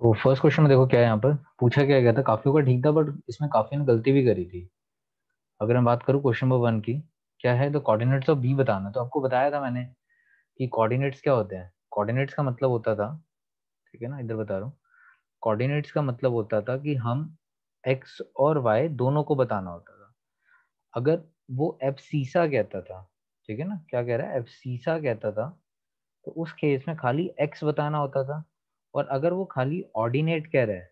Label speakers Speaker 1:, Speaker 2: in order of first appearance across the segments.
Speaker 1: तो first question में देखो क्या है, यहाँ पर पूछा क्या गया था। काफियों का ठीक था बट इसमें काफी ने गलती भी करी थी। अगर मैं बात करूँ क्वेश्चन नंबर 1 की, क्या है, तो कोऑर्डिनेट्स ऑफ बी बताना। तो आपको बताया था मैंने कि कोऑर्डिनेट्स क्या होते हैं। कोऑर्डिनेट्स का मतलब होता था, ठीक है ना, इधर बता रहा हूँ। कोऑर्डिनेट्स का मतलब होता था कि हम एक्स और वाई दोनों को बताना होता था। अगर वो एब्सीसा कहता था, ठीक है ना, क्या कह रहा है, एब्सीसा कहता था, तो उस केस में खाली एक्स बताना होता था। और अगर वो खाली ऑर्डिनेट कह रहा है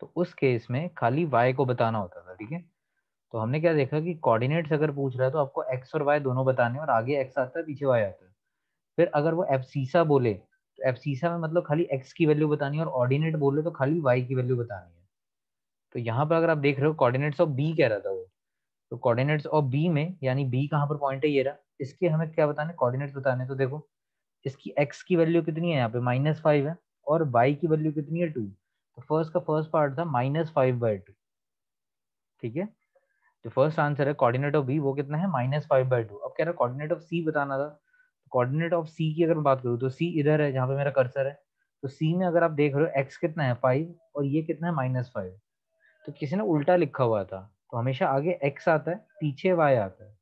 Speaker 1: तो उस केस में खाली y को बताना होता था, ठीक है। तो हमने क्या देखा कि कोऑर्डिनेट्स अगर पूछ रहा है तो आपको x और y दोनों बताने हैं, और आगे x आता है पीछे y आता है। फिर अगर वो एब्सीसा बोले तो एब्सीसा में मतलब खाली x की वैल्यू बतानी है, और ऑर्डिनेट बोले तो खाली y की वैल्यू बतानी है। तो यहाँ पर अगर आप देख रहे हो कोऑर्डिनेट्स ऑफ b कह रहा था वो, तो कोऑर्डिनेट्स ऑफ b में यानी b कहाँ पर पॉइंट है, ये रहा, इसके हमें क्या बताने, कोऑर्डिनेट्स बताने। तो देखो इसकी x की वैल्यू कितनी है, यहाँ पे -5 है, और y की वैल्यू कितनी है 2। तो फर्स्ट का फर्स्ट पार्ट था -5/2, ठीक है। जो फर्स्ट आंसर है कोऑर्डिनेट ऑफ बी वो कितना है, -5/2। अब कह रहा है कोऑर्डिनेट ऑफ सी बताना था। कोऑर्डिनेट ऑफ सी की अगर मैं बात करूँ तो सी इधर है जहाँ पे मेरा कर्सर है। तो सी में अगर आप देख रहे हो एक्स कितना है 5, और ये कितना है -5। तो किसी ने उल्टा लिखा हुआ था, तो हमेशा आगे एक्स आता है पीछे वाई आता है।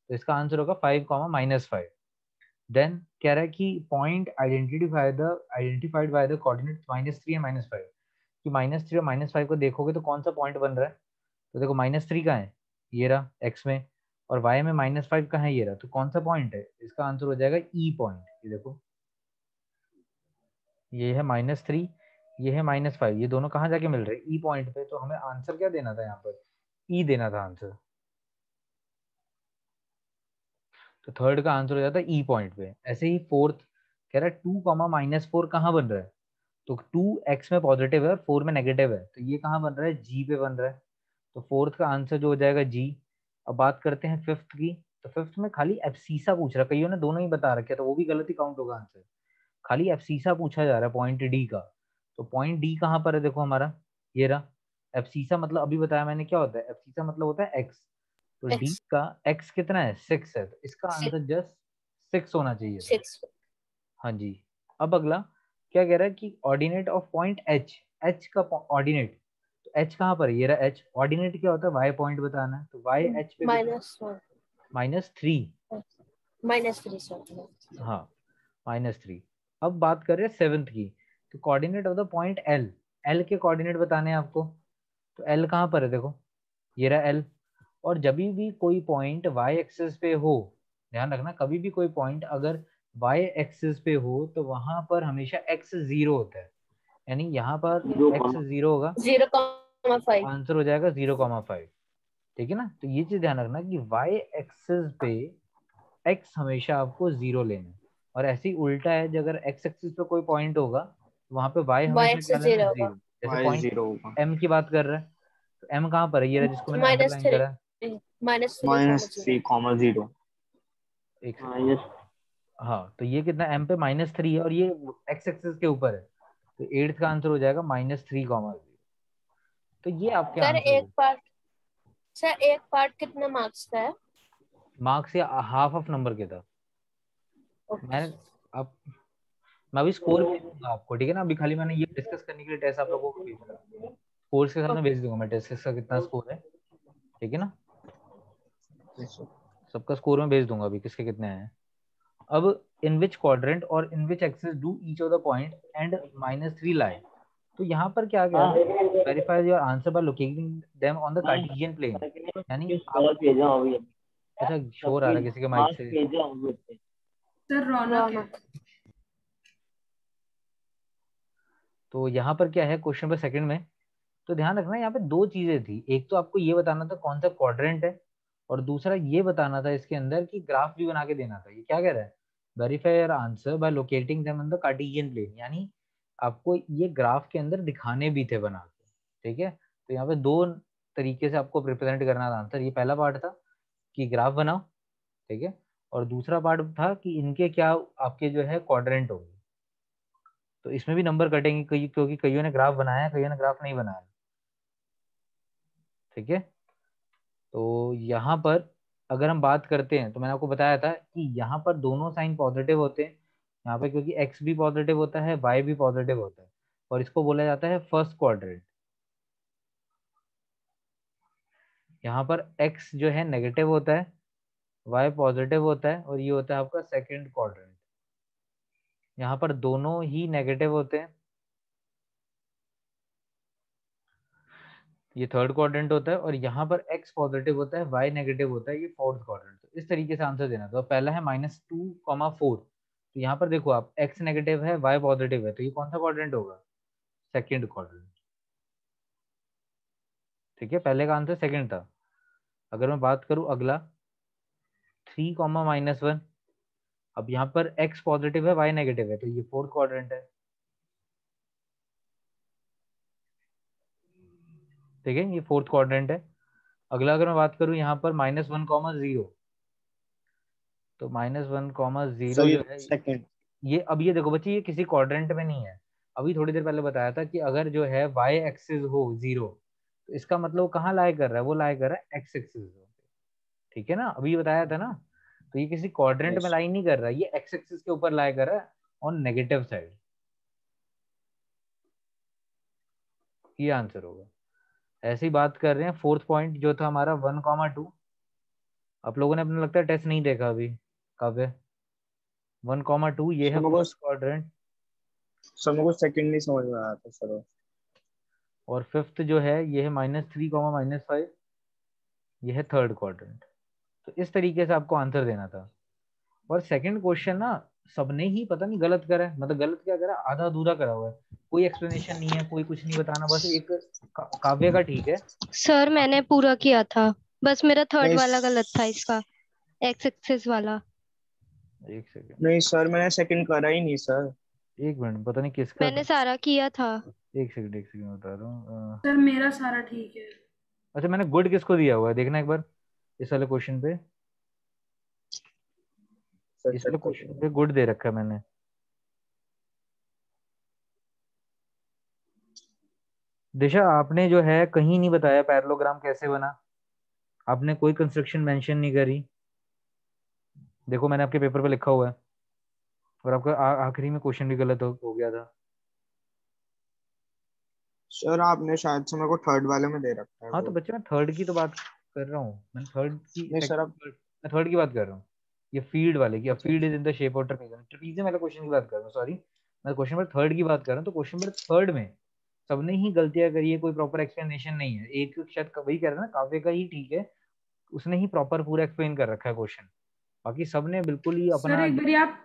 Speaker 1: तो इसका आंसर होगा 5, -5। देन कह रहा है कि point identified by the coordinate -3 and -5, कि -3 और -5 को देखोगे तो कौन सा पॉइंट बन रहा है। तो देखो -3 कहाँ है, ये रहा एक्स में, और वाई में -5 कहाँ है, ये रहा। तो कौन सा पॉइंट है, इसका आंसर हो जाएगा ई पॉइंट। ये देखो, ये है -3, ये है -5, ये दोनों कहाँ जाके मिल रहे हैं, ई पॉइंट पे। तो हमें आंसर क्या देना था, यहाँ पर ई देना था आंसर। तो थर्ड का आंसर हो जाता है ई पॉइंट पे। ऐसे ही फोर्थ कह रहा है 2, -4 कहाँ बन रहा है। तो 2 एक्स में पॉजिटिव है और 4 में नेगेटिव है, तो ये कहाँ बन रहा है, जी पे बन रहा है। तो फोर्थ का आंसर जो हो जाएगा जी। अब बात करते हैं फिफ्थ की। तो फिफ्थ में खाली एब्सीसा पूछ रहा है, कईयों ने दोनों ही बता रखे, तो वो भी गलत ही काउंट होगा आंसर। खाली एब्सीसा पूछा जा रहा है पॉइंट डी का। तो पॉइंट डी कहाँ पर है, देखो हमारा ये रहा। एब्सीसा मतलब अभी बताया मैंने क्या होता है, एब्सीसा मतलब होता है एक्स। तो डी
Speaker 2: सिक्स
Speaker 1: का एक्स कितना है, 6 है, तो इसका
Speaker 2: सिक्स
Speaker 1: आंसर जस्ट 6 होना चाहिए था।
Speaker 2: सिक्स
Speaker 1: हाँ जी। अब अगला क्या कह रहा है कि ordinate of point H, H का ऑर्डिनेट। तो एच कहाँ पर है, ये रहा एच। ऑर्डिनेट क्या होता है, वाई पॉइंट बताना है, तो वाई एच पे कितना,
Speaker 2: -1
Speaker 1: -3।
Speaker 2: -3 सॉरी।
Speaker 1: हाँ, -3। अब बात कर रहे हैं सेवन्थ की। तो coordinate of the point L, L के कोऑर्डिनेट बताने हैं आपको। तो एल कहाँ पर है, देखो ये रहा एल। और जब भी कोई पॉइंट वाई एक्सिस पे हो, ध्यान रखना, कभी भी कोई पॉइंट अगर वाई एक्सिस पे हो तो वहां पर हमेशा एक्स 0 होता है। यानी यहाँ पर एक्स 0 होगा,
Speaker 2: 0,5।
Speaker 1: आंसर हो जाएगा 0,5, ठीक है ना। तो ये चीज ध्यान रखना कि वाई एक्सिस पे एक्स हमेशा आपको 0 लेना है। और ऐसे ही उल्टा है, जब अगर एक्स एक्सिस पे कोई पॉइंट होगा तो वहां पे वाई
Speaker 2: वाई
Speaker 1: हमेशा क्या
Speaker 2: एक्सिस
Speaker 1: लेना है,
Speaker 2: 0 होगा।
Speaker 1: 0। जैसे
Speaker 3: वाई
Speaker 1: पॉइंट
Speaker 3: जीरो होगा।
Speaker 1: एम की बात कर रहा है, तो एम कहाँ पर है, ये रहा जिसको मैंने अंडरलाइन
Speaker 2: -3
Speaker 1: करा है।
Speaker 2: -3,0
Speaker 3: -3,0।
Speaker 1: एक सेकंड।
Speaker 3: माइनस
Speaker 1: हाँ, तो ये कितना एम पे -3 है, और ये एक्स एक्सिस के ऊपर है। तो एट्थ का आंसर हो जाएगा -3,0। तो ये आपके
Speaker 2: सर
Speaker 1: आंसर
Speaker 2: एक
Speaker 1: है।
Speaker 2: पार्ट सर एक पार्ट कितने मार्क्स का है?
Speaker 1: मार्क्स या हाफ ऑफ नंबर के था।
Speaker 2: ओके।
Speaker 1: मैंने अब मैं अभी स्कोर भेज दूंगा आपको, ठीक है ना। अभी खाली मैंने ये डिस्कस करने के लिए टेस्ट आप लोगों को भेजा। कोर्स के साथ में
Speaker 2: ओके।
Speaker 1: भेज दूंगा मैं टेस्ट का कितना स्कोर है, ठीक है ना। सबका स्कोर में भेज दूंगा अभी किसके कितने हैं। अब इन विच क्वाड्रेंट और in which axis do each of the point and -3 lie. तो यहाँ पर क्या कह रहा है, verify your answer by locating them on the Cartesian plane. यानी आपको, अच्छा शोर आ रहा है किसी के माइक से।
Speaker 4: सर रौनक है।
Speaker 2: रौनक।
Speaker 1: तो यहाँ पर क्या है क्वेश्चन नंबर सेकंड में, तो ध्यान रखना यहाँ पे दो चीजें थी। एक तो आपको ये बताना था कौन सा क्वाड्रेंट है, और दूसरा ये बताना था इसके अंदर कि ग्राफ भी बना के देना था। ये क्या कह रहा है, verify your answer by locating them on the Cartesian plane. यानी आपको ये ग्राफ के अंदर दिखाने भी थे बना के, ठीक है। तो यहाँ पे दो तरीके से आपको रिप्रेजेंट करना था आंसर। ये पहला पार्ट था कि ग्राफ बनाओ, ठीक है, और दूसरा पार्ट था कि इनके क्या आपके जो है क्वाड्रेंट होंगे। तो इसमें भी नंबर कटेंगे कई, क्योंकि कईयों ने ग्राफ बनाया, कईयों ने ग्राफ नहीं बनाया, ठीक है। तो यहाँ पर अगर हम बात करते हैं, तो मैंने आपको बताया था कि यहाँ पर दोनों साइन पॉजिटिव होते हैं, यहाँ पे क्योंकि x भी पॉजिटिव होता है, y भी पॉजिटिव होता है, और इसको बोला जाता है फर्स्ट क्वाड्रेंट। यहाँ पर x जो है नेगेटिव होता है, y पॉजिटिव होता है, और ये होता है आपका सेकंड क्वाड्रेंट। यहाँ पर दोनों ही नेगेटिव होते हैं, ये थर्ड क्वाड्रेंट होता है, और यहाँ पर x पॉजिटिव होता है, y नेगेटिव होता है, ये फोर्थ क्वाड्रेंट। तो इस तरीके से आंसर देना। तो पहला है -2,4। तो यहाँ पर देखो आप, x नेगेटिव है, y पॉजिटिव है, तो ये कौन सा क्वाड्रेंट होगा? Second quadrant. ठीक है, पहले का आंसर सेकंड था। अगर मैं बात करूं अगला 3,-1, अब यहाँ पर x पॉजिटिव है, y नेगेटिव है, तो ये फोर्थ क्वाड्रेंट है। ठीक है, ये फोर्थ क्वाड्रेंट है। अगला अगर मैं बात करूं यहाँ पर -1,0, तो -1,0 जो है
Speaker 3: सेकंड।
Speaker 1: ये, अब ये देखो बच्चे, ये किसी क्वाड्रेंट में नहीं है। अभी थोड़ी देर पहले बताया था कि अगर जो है y एक्सिस हो 0, तो इसका मतलब वो कहाँ लाई कर रहा है? वो लाई कर रहा है x एक्सिस पे। ठीक है ना, अभी बताया था ना। तो ये किसी क्वाड्रेंट में लाई नहीं कर रहा है, ये x एक्सिस के ऊपर लाई कर रहा है, ऑन नेगेटिव साइड। ये आंसर होगा। ऐसी बात कर रहे हैं, फोर्थ पॉइंट जो था हमारा 1,2। आप लोगों ने अपने लगता है टेस्ट नहीं देखा अभी। कब है 1,2? ये है फर्स्ट क्वाड्रेंट,
Speaker 3: सर मेरे को सेकंड नहीं समझ में आया था सर।
Speaker 1: और फिफ्थ जो है ये है -3,-5, ये है थर्ड क्वाड्रेंट। तो इस तरीके से आपको आंसर देना था। और सेकंड क्वेश्चन ना सबने ही पता नहीं गलत करा है, मतलब गलत क्या करा, आधा अधूरा करा हुआ है। कोई एक्सप्लेनेशन नहीं है, कोई कुछ नहीं बताना, बस एक काव्य का ठीक है।
Speaker 5: सर मैंने पूरा किया था, बस मेरा थर्ड वाला गलत था, इसका एक्स एक्सिस वाला।
Speaker 1: एक सेकंड,
Speaker 3: नहीं सर मैंने सेकंड करा ही नहीं सर।
Speaker 1: एक मिनट, पता नहीं किसका
Speaker 5: मैंने
Speaker 1: था।
Speaker 5: सारा किया था।
Speaker 1: एक सेकंड बता रहा हूँ।
Speaker 4: सर मेरा सारा ठीक है।
Speaker 1: अच्छा, मैंने गुड किसको दिया हुआ है देखना एक बार, इस वाले क्वेश्चन पे। इस वाले क्वेश्चन पे गुड दे रखा है मैंने। दिशा, आपने जो है कहीं नहीं बताया पैरेललोग्राम कैसे बना, आपने कोई कंस्ट्रक्शन मेंशन नहीं करी। देखो मैंने आपके पेपर पे लिखा हुआ है, और आपका आखिरी में क्वेश्चन भी गलत हो गया था।
Speaker 3: सर आपने शायद से मेरे को थर्ड वाले में दे रखा है
Speaker 1: हाँ, तो
Speaker 3: वो।
Speaker 1: बच्चे मैं थर्ड की तो बात कर रहा हूँ, मैं थर्ड की
Speaker 3: नहीं सर अब
Speaker 1: मैं थर्ड की बात कर रहा हूँ। ये फील्ड वाले की, field is in the shape of trapezium, trapezium वाला क्वेश्चन की बात कर रहा हूँ, सॉरी। मैं क्वेश्चन नंबर थर्ड की बात कर रहा हूँ। तो क्वेश्चन नंबर थर्ड में सबने ही गलतियां करी है, कोई प्रॉपर एक्सप्लेनेशन नहीं है। एक शायद वही कह रहा था ना, काव्य का ही ठीक है, उसने ही प्रॉपर पूरा एक्सप्लेन कर रखा है क्वेश्चन। बाकी सबने बिल्कुल ही
Speaker 4: सर
Speaker 1: अपना
Speaker 4: एक बार आप,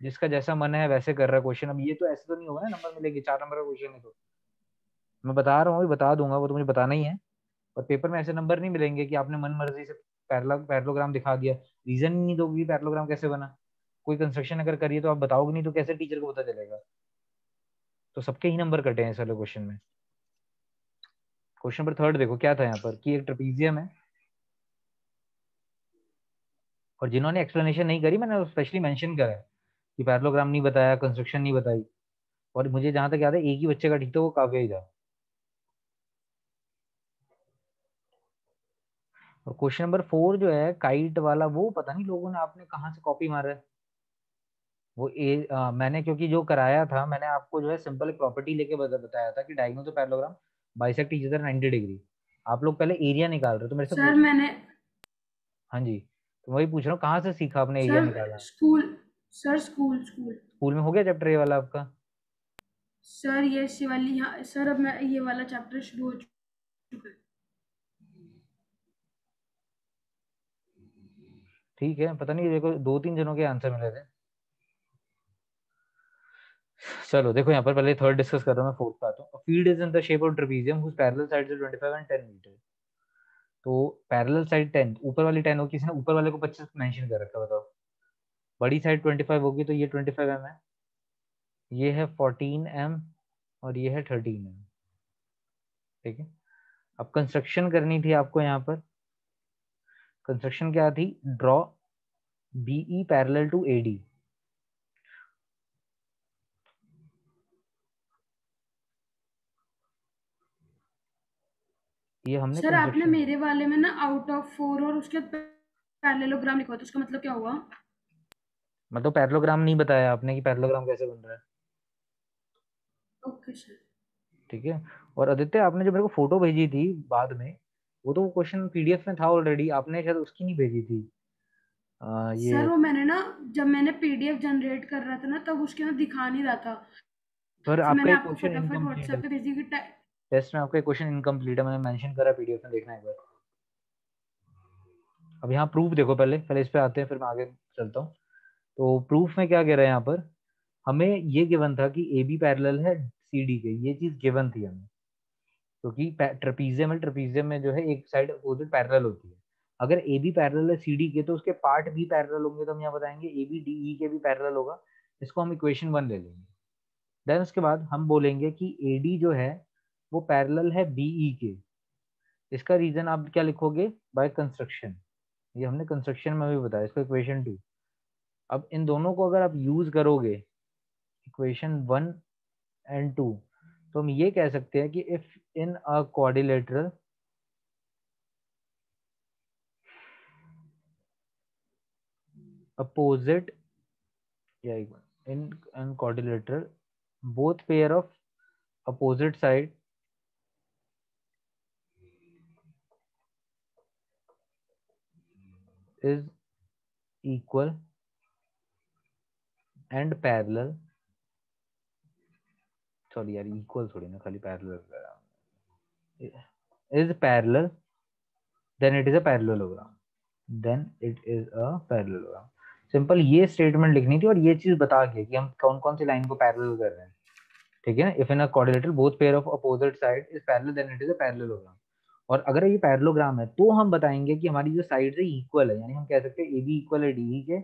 Speaker 1: जिसका जैसा मन है वैसे कर रहा है क्वेश्चन। अब ये तो ऐसे तो नहीं होगा ना नंबर मिलेंगे, 4 नंबर का क्वेश्चन है तो। मैं बता रहा हूँ, बता दूंगा, वो तो मुझे बताना ही है। और पेपर में ऐसे नंबर नहीं मिलेंगे कि आपने मन मर्जी से पैरेललोग्राम दिखा दिया, रीजन ही नहीं दोगे पैरेललोग्राम कैसे बना। कोई कंस्ट्रक्शन अगर करिए तो आप बताओगे नहीं, तो कैसे टीचर को पता चलेगा। तो सबके ही नंबर कटे हैं इस वाले क्वेश्चन में। क्वेश्चन नंबर थर्ड देखो क्या था यहाँ पर, कि एक ट्रेपेजियम है, और जिन्होंने एक्सप्लेनेशन नहीं करी मैंने स्पेशली मेंशन करा है कि पैरेललोग्राम नहीं बताया, कंस्ट्रक्शन नहीं बताई। और मुझे जहां तक याद है एक ही बच्चे का ठीक था, वो काव्य ही था। और क्वेश्चन नंबर 4 जो है काइट वाला, वो पता नहीं लोगों ने आपने कहाँ से कॉपी मारा है। वो मैंने क्योंकि जो कराया था, मैंने आपको जो है सिंपल एक प्रॉपर्टी लेके बताया था कि diagonal to parallelogram bisect each other 90 डिग्री। आप लोग पहले एरिया निकाल रहे हो, तो मेरे से
Speaker 4: सर
Speaker 1: पूछ।
Speaker 4: मैंने,
Speaker 1: हाँ जी, तो वही पूछ रहा हूँ कहाँ से सीखा आपने एरिया
Speaker 4: सर
Speaker 1: निकाला।
Speaker 4: School, sir school school
Speaker 1: school में हो गया चैप्टर ये वाला आपका?
Speaker 4: सर ये शिवाली, हाँ सर अब मैं ये वाला चैप्टर शुरू हो चुका है।
Speaker 1: ठीक है, पता नहीं, देखो 2-3 जनों के आंसर मिले थे। चलो देखो यहाँ पर पहले थर्ड डिस्कस कर रहा हूँ, मैं फोर्थ का आता हूँ। Field is in the shape of trapezium whose parallel sides are 25 and 10 metre. तो पैरेलल साइड 10, ऊपर वाली 10 होगी, किसी ने ऊपर वाले को 25 मेंशन कर रखा है, बताओ। बड़ी साइड 25 होगी, तो ये 25 mm है, ये है 14 m, और ये है 13 m। ठीक है, अब कंस्ट्रक्शन करनी थी आपको यहाँ पर। कंस्ट्रक्शन क्या थी? Draw BE parallel to AD. ये हमने
Speaker 4: सर आपने
Speaker 1: कंस्ट्रक्शन,
Speaker 4: मेरे वाले में ना आउट ऑफ 4 और उसके पैरेललोग्राम लिखा था, उसका मतलब क्या हुआ?
Speaker 1: मतलब पैरेललोग्राम नहीं बताया आपने कि पैरेललोग्राम कैसे बन रहा है।
Speaker 4: Okay sir.
Speaker 1: ठीक है। और आदित्य आपने जो मेरे को फोटो भेजी थी बाद में, वो तो क्वेश्चन पीडीएफ में था ऑलरेडी, आपने शायद उसकी नहीं भेजी थी। ये
Speaker 4: सर वो मैंने ना जब मैंने पीडीएफ जनरेट कर रहा था ना तब उसके अंदर दिखा नहीं रहा था,
Speaker 1: पर
Speaker 4: फिर
Speaker 1: आपका
Speaker 4: मैंने
Speaker 1: एक
Speaker 4: आपको
Speaker 1: क्वेश्चन
Speaker 4: फटाफट
Speaker 1: इनकम्प्लीट है,
Speaker 4: व्हाट्सएप पे भेजी कि
Speaker 1: टेस्ट में आपका एक क्वेश्चन इनकम्प्लीट है, मैंने मेंशन करा पीडीएफ में, देखना एक बार। अब यहाँ प्रूफ देखो, पहले पहले इस पे आते हैं फिर मैं आगे चलता हूँ। तो प्रूफ में क्या कह रहे हैं यहाँ पर, हमें ये गिवन था कि ए बी पैरेलल है सी डी के, ये चीज गिवन थी हमें, क्योंकि ट्रेपीजियम में जो है एक साइड अपोजिट पैरेलल होती है। अगर ए बी पैरेलल है सी डी के तो उसके पार्ट भी पैरेलल होंगे, तो हम यहाँ बताएंगे ए बी डी ई के भी पैरेलल होगा। इसको हम इक्वेशन 1 ले लेंगे। देन उसके बाद हम बोलेंगे कि ए डी जो है वो पैरेलल है बीई के। इसका रीजन आप क्या लिखोगे, बाय कंस्ट्रक्शन। ये हमने कंस्ट्रक्शन में भी बताया, इसको इक्वेशन 2। अब इन दोनों को अगर आप यूज करोगे, इक्वेशन 1 एंड 2, तो हम ये कह सकते हैं कि if in a quadrilateral opposite, yeah, in quadrilateral both pair of opposite side is equal and parallel, sorry यार equal थोड़ी ना, खाली parallel is parallel, then it is a parallelogram, then it is a parallelogram। Simple ये statement लिखनी थी और ये चीज बता के कि हम कौन कौन सी लाइन को पैरेलल कर रहे हैं। ठीक है ना, if in a quadrilateral both pair of opposite side is parallel then it is a parallelogram. और अगर ये पैरेललोग्राम है तो हम बताएंगे कि हमारी जो साइड है इक्वल है, यानी हम कह सकते हैं ए बी इक्वल है डीई के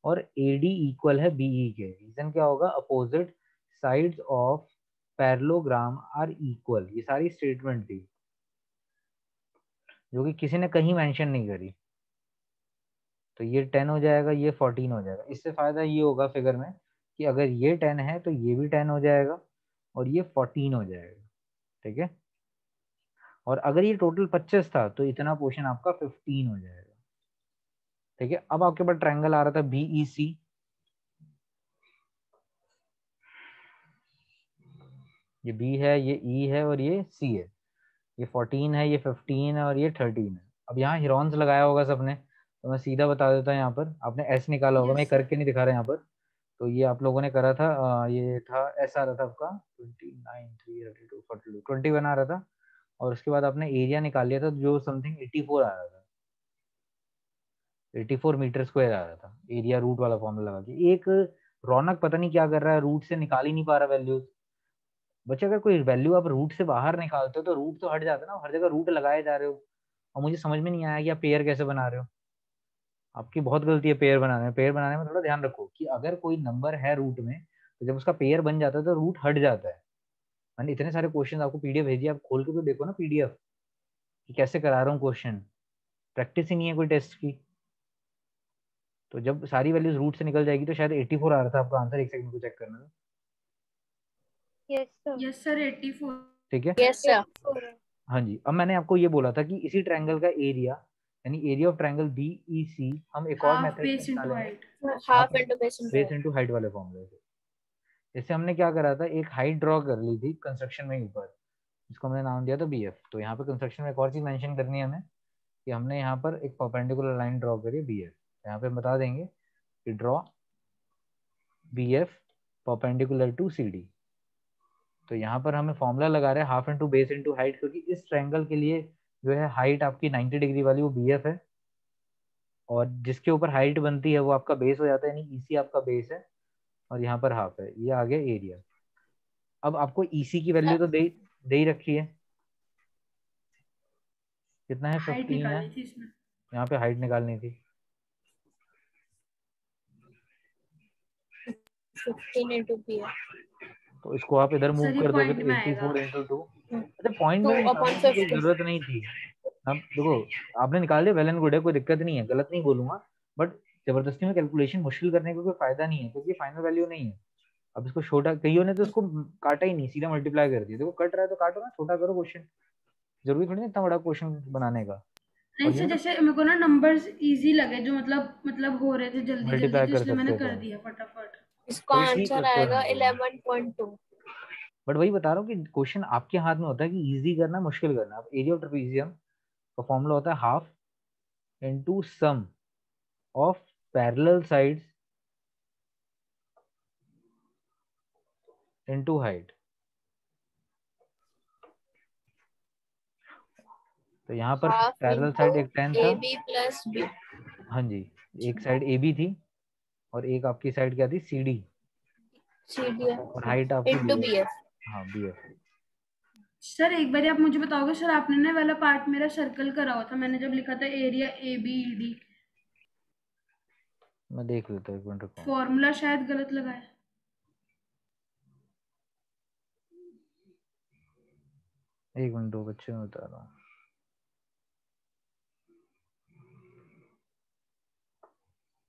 Speaker 1: और ए डी इक्वल है बीई के। रीजन क्या होगा, opposite sides of parallelogram are equal. ये सारी स्टेटमेंट थी जो कि किसी ने कहीं मेंशन नहीं करी। तो ये 10 हो जाएगा, ये 14 हो जाएगा। इससे फायदा ये होगा फिगर में कि अगर ये 10 है तो ये भी 10 हो जाएगा और ये 14 हो जाएगा। ठीक है। और अगर ये टोटल 25 था तो इतना पोर्शन आपका 15 हो जाएगा। ठीक है। अब आपके पास ट्रायंगल आ रहा था बीईसी, ये बी है, ये ई है और ये सी है। ये 14 है, ये 15 है और ये 13 है। अब यहाँ हिरॉन्स लगाया होगा सबने, तो मैं सीधा बता देता हूँ। यहाँ पर आपने एस निकाला होगा, मैं करके नहीं दिखा रहा यहाँ पर। तो ये आप लोगों ने करा था, ये था एस आ रहा था आपका 29 332 42 21 आ रहा था। और उसके बाद आपने एरिया निकाल लिया था जो समथिंग 84 आ रहा था, 84 मीटर स्क्वायर आ रहा था एरिया, रूट वाला फॉर्मूला लगा के। एक रौनक पता नहीं क्या कर रहा है, रूट से निकाल ही नहीं पा रहा वैल्यूज। बच्चे अगर कोई वैल्यू आप रूट से बाहर निकालते हो तो रूट तो हट जाता है ना, हर जगह रूट लगाए जा रहे हो। और मुझे समझ में नहीं आया कि आप पेयर कैसे बना रहे हो। आपकी बहुत गलती है पेयर बनाने में। पेयर बनाने में थोड़ा ध्यान रखो कि अगर कोई नंबर है रूट में तो जब उसका पेयर बन जाता है तो रूट हट जाता है। मैंने इतने सारे क्वेश्चन आपको पीडीएफ भेजी, आप खोल के तो देखो ना पीडीएफ कि कैसे करा रहा हूँ क्वेश्चन। प्रैक्टिस ही नहीं है कोई टेस्ट की। तो जब सारी वैल्यूज रूट से निकल जाएगी तो शायद 84 आ रहा था आपका आंसर। एक सेकंड को चेक करना।
Speaker 4: Yes sir 84।
Speaker 1: ठीक है।
Speaker 2: Yes sir.
Speaker 1: हाँ जी। अब मैंने आपको ये बोला था कि इसी ट्रायंगल का एरिया यानी एरिया ऑफ ट्रायंगल बीईसी हम एक और
Speaker 4: हाफ
Speaker 1: मेथड
Speaker 4: बेस इनटू
Speaker 1: निकालेंगे,
Speaker 4: height.
Speaker 2: Half into base
Speaker 1: base into height वाले फॉर्मूले से। इससे हमने क्या करा था, एक हाइट ड्रॉ कर ली थी कंस्ट्रक्शन में ऊपर, जिसको हमने नाम दिया था बीएफ। तो यहाँ पे कंस्ट्रक्शन में एक और चीज मेंशन करनी है हमें कि हमने यहाँ पर एक परपेंडिकुलर लाइन ड्रॉ करी है बीएफ। यहाँ पे बता देंगे कि draw BF perpendicular to CD. तो यहाँ पर हमें फॉर्मूला लगा रहे हैं half into base into height, क्योंकि इस ट्रायंगल के लिए जो है हाइट आपकी 90 डिग्री वाली वो बीएफ है, और जिसके ऊपर हाइट बनती है वो आपका बेस हो जाता है, यानी ईसी आपका बेस है और यहाँ पर हाफ है। ये आ गया एरिया। अब आपको ईसी की वैल्यू तो दे ही रखी है, कितना है,
Speaker 4: हाइट
Speaker 1: 15 है।
Speaker 4: निकालनी थी इसमें।
Speaker 1: यहाँ पे हाइट निकालनी थी
Speaker 2: 15 इंटू बी।
Speaker 1: तो इसको आप इधर मूव
Speaker 4: सर ये
Speaker 1: कर दोगे
Speaker 4: पॉइंट
Speaker 1: तो
Speaker 4: में आएगा।
Speaker 1: 84 इंटू 2। अच्छा, पॉइंट में
Speaker 2: 2
Speaker 1: निकालने
Speaker 2: अपॉन
Speaker 1: की कोई
Speaker 2: 50।
Speaker 1: जरूरत नहीं थी। अब देखो, आपने निकाल दिया वेल एंड गुड है, कोई दिक्कत नहीं है, गलत नहीं बोलूंगा। बट जबरदस्ती में कैलकुलेशन मुश्किल करने का कोई फायदा नहीं है, क्योंकि फाइनल वैल्यू नहीं है। अब इसको छोटा, कईयों ने तो इसको काटा ही नहीं, सीधा मल्टीप्लाई कर दिया। देखो कट रहा है तो काटो ना, छोटा करो क्वेश्चन। जरूरी थोड़ी ना इतना बड़ा क्वेश्चन बनाने का।
Speaker 4: नहीं
Speaker 1: और ये
Speaker 4: सर,
Speaker 1: ना
Speaker 4: जैसे मेरे को ना नंबर्स इजी लगे जो मतलब हो रहे थे जल्दी जल्दी,
Speaker 1: मल्टीप्लाई
Speaker 4: तो
Speaker 1: कर
Speaker 4: इसलिए
Speaker 1: सकते
Speaker 4: मैंने
Speaker 1: हैं
Speaker 4: कर
Speaker 1: तो
Speaker 4: दिया फटाफट।
Speaker 2: इसका
Speaker 1: चलो ठीक है,
Speaker 2: आंसर
Speaker 1: कोई
Speaker 2: आएगा
Speaker 1: ना कोई ना।
Speaker 2: 11.2।
Speaker 1: बट वही बता रहा हूँ कि क्वेश्चन आपके हाथ में होता है कि इजी करना मुश्किल करना। अब एरिया ऑफ ट्रेपेजियम का फॉर्मूला होता है half into sum of parallel sides into height. तो यहाँ पर
Speaker 2: हाफ
Speaker 1: पैरेलल
Speaker 2: इंटू
Speaker 1: साइड एक 10 था।
Speaker 2: A B plus B.
Speaker 1: हाँ जी, एक साइड ए बी थी और एक आपकी साइड क्या थी, सी डी,
Speaker 2: सी डी
Speaker 1: और हाइट आपकी
Speaker 2: into
Speaker 1: B
Speaker 2: B
Speaker 1: F.
Speaker 2: F.
Speaker 1: हाँ बी एफ।
Speaker 4: सर एक बार आप मुझे बताओगे सर, आपने ना वाला पार्ट मेरा सर्कल करा हुआ था, मैंने जब लिखा था area A B E D,
Speaker 1: मैं देख लेता हूँ, एक मिनट रुको।
Speaker 4: फॉर्मूला शायद गलत लगाया।
Speaker 1: एक मिनट दो बच्चे, मैं बता रहा हूँ।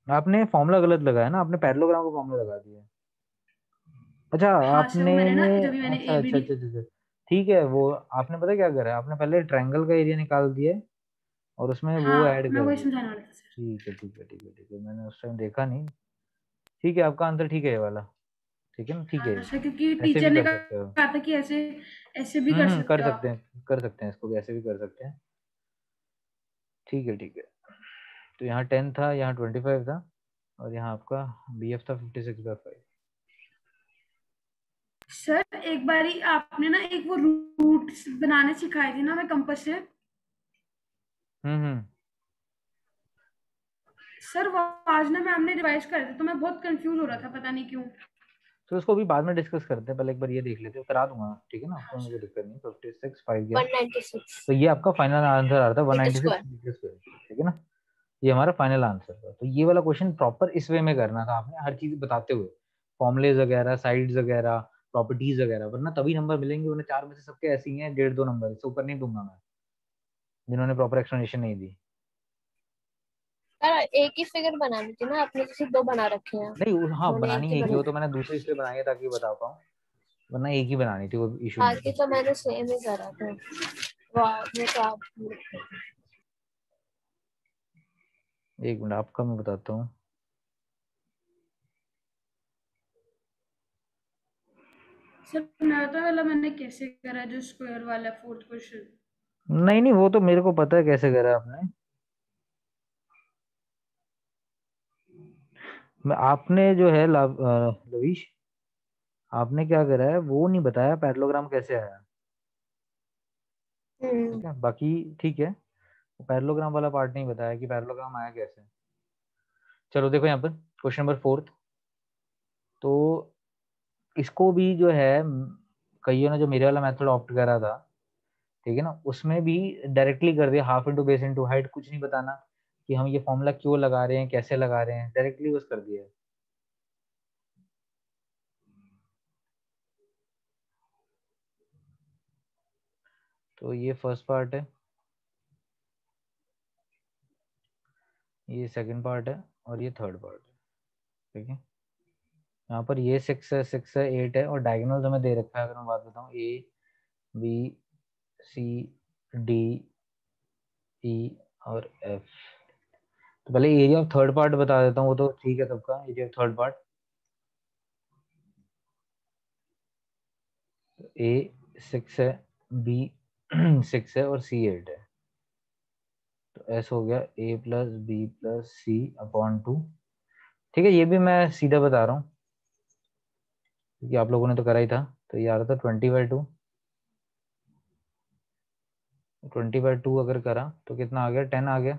Speaker 1: आपने फॉर्मूला गलत लगाया ना, आपने पैरेललोग्राम का फॉर्मूला लगा दिया। अच्छा
Speaker 4: हाँ सर, वो
Speaker 1: आपने,
Speaker 4: मैंने ना जब भी मैंने
Speaker 1: अच्छा
Speaker 4: ए बी
Speaker 1: अच्छा
Speaker 4: डी।
Speaker 1: अच्छा अच्छा, ठीक है। वो आपने पता क्या करा है, आपने पहले ट्रायंगल का एरिया निकाल दिया है और उसमें वो
Speaker 4: हाँ
Speaker 1: ऐड
Speaker 4: मैं
Speaker 1: कर
Speaker 4: वही
Speaker 1: दिया।
Speaker 4: समझाने वाला था सर।
Speaker 1: ठीक है ठीक है ठीक है ठीक है, मैंने उस टाइम देखा नहीं। ठीक है, आपका आंसर ठीक है ये वाला। ठीक है ना, ठीक है।
Speaker 4: हाँ सर, क्योंकि
Speaker 1: ऐसे
Speaker 4: टीचर
Speaker 1: भी
Speaker 4: ने
Speaker 1: कर सकते हो।
Speaker 4: कहा था कि ऐसे ऐसे भी कर सकते
Speaker 1: कर
Speaker 4: हो
Speaker 1: सकते
Speaker 4: आप।
Speaker 1: हैं, कर सकते हैं, इसको भी ऐसे भी कर सकते हैं। ठीक है ठीक है। तो यहाँ 10 था, यहाँ 25 था, और यहाँ आपका बी एफ था 56/5।
Speaker 4: सर एक बारी आपने ना एक वो रूट बनाने सिखाए थे ना हमें कंपास से।
Speaker 1: हम्म।
Speaker 4: सर वो आज ना मैम ने रिवाइज कर दिया, तो मैं बहुत कंफ्यूज हो रहा था, पता नहीं क्यों।
Speaker 1: तो इसको भी बाद में डिस्कस करते हैं, पहले एक बार ये देख लेते हैं, करा दूंगा। ठीक है ना,
Speaker 4: हाँ
Speaker 1: उसमें कोई
Speaker 4: सर।
Speaker 1: दिक्कत नहीं। 56/5 गया।
Speaker 2: 196
Speaker 1: तो ये आपका फाइनल आंसर आ रहा था
Speaker 2: मीटर
Speaker 1: 196
Speaker 2: स्क्वायर।
Speaker 1: Metre square. ठीक है ना, ये हमारा फाइनल आंसर था। तो ये वाला क्वेश्चन प्रॉपर इस वे में करना था आपने, हर चीज बताते हुए, फॉर्मुलेज वगैरह, साइड्स वगैरह, प्रॉपर्टीज वगैरह, वरना तभी नंबर मिलेंगे। वरना 4 में से सबके ऐसे ही हैं, 1.5-2 नंबर, इससे ऊपर नहीं दूंगा मैं, जिन्होंने प्रॉपर एक्सप्लेनेशन नहीं दी।
Speaker 2: यार एक ही फिगर बनानी थी ना, आपने जैसे दो बना रखे हैं।
Speaker 1: नहीं हाँ,
Speaker 2: मैंने एक
Speaker 1: बनानी
Speaker 2: ही
Speaker 1: एक ही, वो तो
Speaker 2: बनाई।
Speaker 1: मैंने दूसरी इसलिए बनाई है ताकि बता पाऊँ, वरना एक ही बनानी थी, वो इशू नहीं
Speaker 2: बाकी
Speaker 1: था।
Speaker 2: तो मैंने सेम ही करा था। वाह, ये तो आप।
Speaker 1: एक मिनट, आपका मैं बताता हूँ।
Speaker 4: सर नाता वाला मैंने कैसे करा, जो स्क्वायर वाला फोर्थ क्वेश्चन।
Speaker 1: नहीं नहीं, वो तो मेरे को पता है कैसे करा आपने। आपने जो है लवीश, आपने क्या करा है वो नहीं बताया, पैरेललोग्राम कैसे आया। ठीक है, बाकी ठीक है, पैरेललोग्राम वाला पार्ट नहीं बताया कि पैरेललोग्राम आया कैसे। चलो देखो यहाँ पर क्वेश्चन नंबर 4। तो इसको भी जो है कईयों ने जो मेरे वाला मेथड ऑप्ट करा था, ठीक है ना, उसमें भी डायरेक्टली कर दिया, half into base into height, कुछ नहीं बताना कि हम ये फॉर्मूला क्यों लगा रहे हैं, कैसे लगा रहे हैं, डायरेक्टली बस कर दिया है। तो ये फर्स्ट पार्ट है, ये सेकंड पार्ट है, और ये थर्ड पार्ट है। ठीक है, यहाँ पर ये 6 है, 6 है, 8 है, और डायगोनल हमें दे रखा है। अगर मैं बात बताऊँ, A B C D E और एफ। तो पहले एरिया ऑफ थर्ड पार्ट बता देता हूँ, वो तो ठीक है सबका। एरिया ऑफ थर्ड पार्ट, ए 6 है, बी 6 है, और सी 8 है। तो एस हो गया ए प्लस बी प्लस सी अपॉन 2। ठीक है, ये भी मैं सीधा बता रहा हूँ क्योंकि आप लोगों ने तो करा ही था। तो ये आ रहा था 20/2। 20/2 अगर करा तो कितना आ गया, 10 आ गया।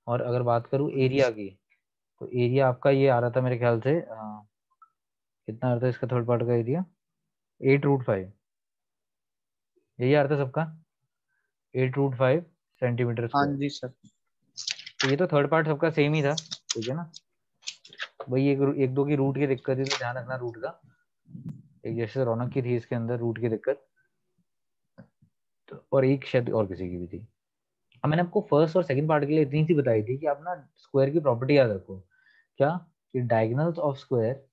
Speaker 1: और अगर बात करूँ एरिया की, तो एरिया आपका ये आ रहा था मेरे ख्याल से कितना आ रहा था इसका थर्ड पार्ट का एरिया, 8√5। यही आ रहा था सबका, 8√5 सेंटीमीटर
Speaker 3: हाँ
Speaker 1: स्क्वायर।
Speaker 3: जी सर।
Speaker 1: तो ये तो थर्ड पार्ट सबका सेम ही था। ठीक है ना, वही एक दो की रूट की दिक्कत थी, तो ध्यान रखना रूट का। एक जैसे रौनक की थी इसके अंदर रूट की दिक्कत, तो और एक शायद और किसी की भी थी। अब मैंने आपको फर्स्ट और सेकंड पार्ट के लिए इतनी सी बताई थी कि आप ना स्क्वायर की प्रॉपर्टी याद रखो। क्या, कि diagonals of square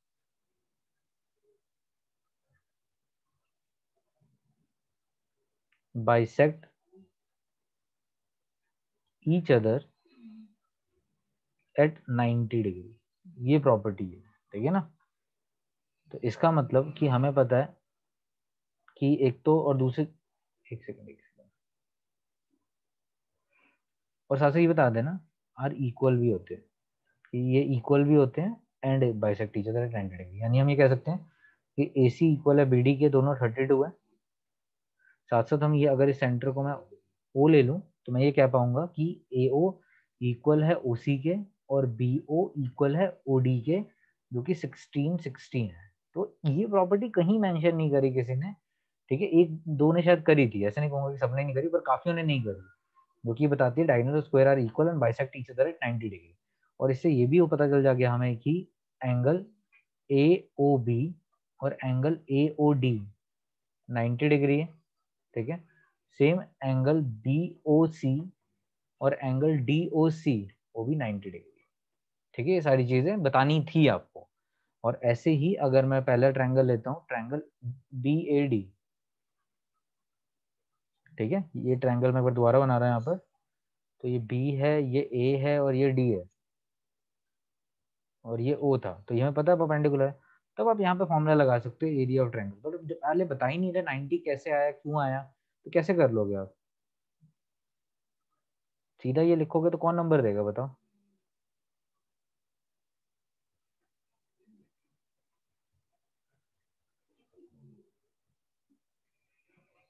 Speaker 1: bisect each other at 90 degree, ये प्रॉपर्टी है, ठीक है ना। तो इसका मतलब कि हमें पता है कि एक तो और दूसरे, एक सेकंड, और साथ ही बता देना आर इक्वल भी होते हैं, कि ये इक्वल भी होते हैं and bisect each other at 90 degree. यानी हम ये कह सकते हैं कि ए सी इक्वल है बी डी के, दोनों 32 है। साथ साथ हम ये अगर इस सेंटर को मैं ओ ले लूं तो मैं ये कह पाऊंगा कि ए ओ इक्वल है ओ सी के और बी ओ इक्वल है ओ डी के, जो कि 16 है। तो ये प्रॉपर्टी कहीं मेंशन नहीं करी किसी ने, ठीक है। एक दो ने शायद करी थी, ऐसे नहीं कहूंगा कि सबने नहीं करी, पर काफियों ने नहीं करी, जो कि बताती है diagonal square are equal and bisect each other at 90 degree. और इससे ये भी पता चल जाएगा हमें कि एंगल ए ओ बी और angle A O D 90 degree है, ठीक है। Same angle B O C और एंगल डी ओ सी वो भी 90 डिग्री, ठीक है। ये सारी चीजें बतानी थी आपको। और ऐसे ही अगर मैं पहला ट्रायंगल लेता हूँ, ट्रायंगल बी ए डी, ठीक है। ये ट्रायंगल मैं एक बार दोबारा बना रहा हूँ यहाँ पर। तो ये बी है, ये ए है और ये डी है और ये ओ था, तो ये हमें पता है परपेंडिकुलर है। तब आप यहाँ पे फॉर्मूला लगा सकते हो एरिया ऑफ ट्रायंगल। बट जब पहले बता ही नहीं रहे 90 कैसे आया, क्यों आया, तो कैसे कर लोगे आप? सीधा ये लिखोगे तो कौन नंबर देगा बताओ?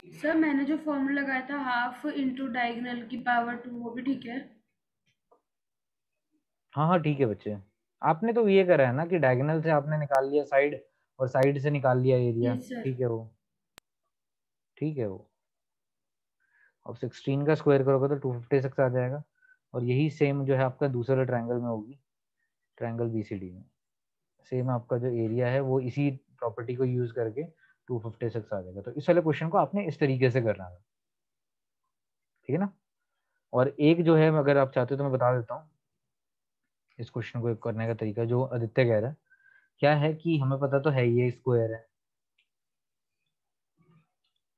Speaker 4: सर मैंने जो फॉर्मूला लगाया था हाफ इंटू डायगोनल की पावर 2, वो भी ठीक है?
Speaker 1: हाँ हाँ ठीक है बच्चे। आपने तो ये करा है ना कि डायगोनल से आपने निकाल लिया साइड और साइड से निकाल लिया एरिया,
Speaker 4: यस सर।
Speaker 1: ठीक है वो, ठीक है वो। अब 16 का स्क्वायर करोगे तो 256 आ जाएगा। और यही सेम जो है आपका दूसरे ट्रायंगल में होगी, ट्रायंगल बीसीडी में सेम आपका जो एरिया है वो इसी प्रॉपर्टी को यूज करके 256 आ जाएगा। तो इस वाले क्वेश्चन को आपने इस तरीके से करना है, ठीक है ना। और एक जो है अगर आप चाहते हो तो मैं बता देता हूँ इस क्वेश्चन को करने का तरीका, जो आदित्य कह रहा है। क्या है कि हमें पता तो है ये स्क्वायर है